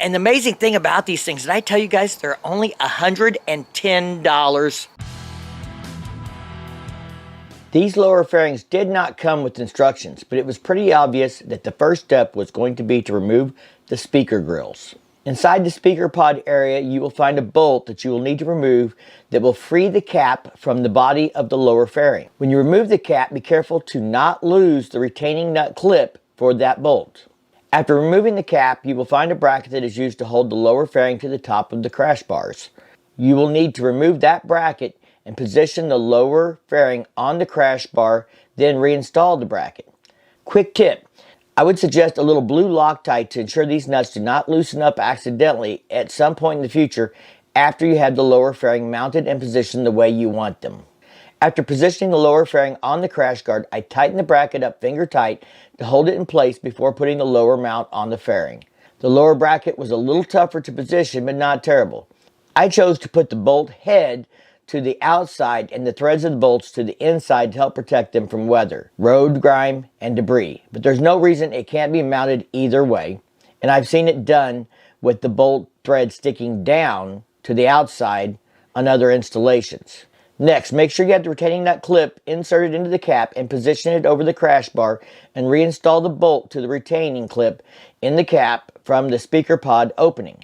And the amazing thing about these things, did I tell you guys, they're only $110. These lower fairings did not come with instructions, but it was pretty obvious that the first step was going to be to remove the speaker grills. Inside the speaker pod area, you will find a bolt that you will need to remove that will free the cap from the body of the lower fairing. When you remove the cap, be careful to not lose the retaining nut clip for that bolt. After removing the cap, you will find a bracket that is used to hold the lower fairing to the top of the crash bars. You will need to remove that bracket and position the lower fairing on the crash bar, then reinstall the bracket. Quick tip, I would suggest a little blue Loctite to ensure these nuts do not loosen up accidentally at some point in the future after you have the lower fairing mounted and positioned the way you want them. After positioning the lower fairing on the crash guard, I tighten the bracket up finger tight to hold it in place before putting the lower mount on the fairing. The lower bracket was a little tougher to position, but not terrible. I chose to put the bolt head to the outside and the threads of the bolts to the inside to help protect them from weather, road grime, and debris. But there's no reason it can't be mounted either way, and I've seen it done with the bolt thread sticking down to the outside on other installations. Next, make sure you have the retaining nut clip inserted into the cap and position it over the crash bar and reinstall the bolt to the retaining clip in the cap from the speaker pod opening.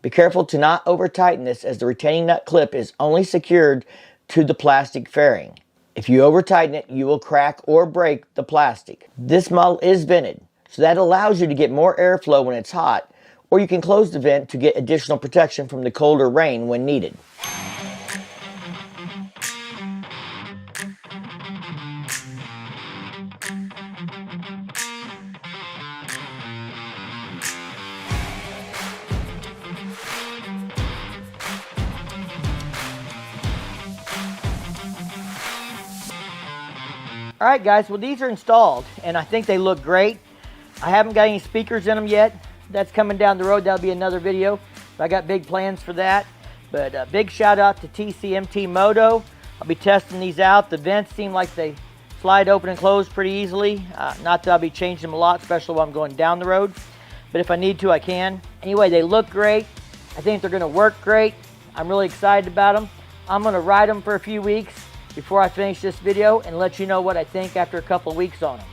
Be careful to not over tighten this, as the retaining nut clip is only secured to the plastic fairing. If you over tighten it, you will crack or break the plastic. This model is vented, so that allows you to get more airflow when it's hot, or you can close the vent to get additional protection from the colder rain when needed. Alright guys, well these are installed and I think they look great. I haven't got any speakers in them yet. That's coming down the road. That'll be another video. But I got big plans for that. But a big shout out to TCMT Moto. I'll be testing these out. The vents seem like they slide open and close pretty easily. Not that I'll be changing them a lot, especially while I'm going down the road. But if I need to, I can. Anyway, they look great. I think they're going to work great. I'm really excited about them. I'm going to ride them for a few weeks before I finish this video and let you know what I think after a couple of weeks on them.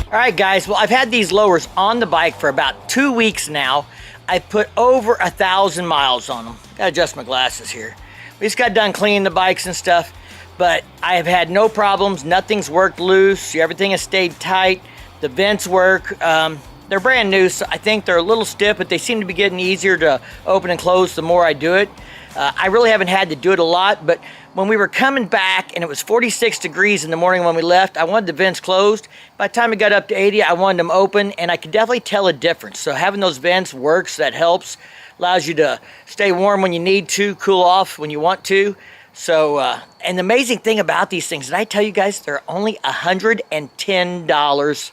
Alright guys, well I've had these lowers on the bike for about 2 weeks now. I've put over 1,000 miles on them. Gotta adjust my glasses here. We just got done cleaning the bikes and stuff, but I have had no problems. Nothing's worked loose. Everything has stayed tight. The vents work. They're brand new, so I think they're a little stiff, but they seem to be getting easier to open and close the more I do it. I really haven't had to do it a lot, but when we were coming back and it was 46 degrees in the morning when we left, I wanted the vents closed. By the time it got up to 80, I wanted them open, and I could definitely tell a difference. So having those vents works, that helps. Allows you to stay warm when you need to, cool off when you want to. So, and the amazing thing about these things, did I tell you guys, they're only $110.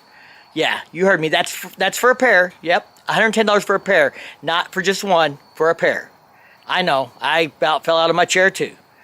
Yeah, you heard me. That's for a pair. Yep, $110 for a pair. Not for just one, for a pair. I know, I about fell out of my chair too.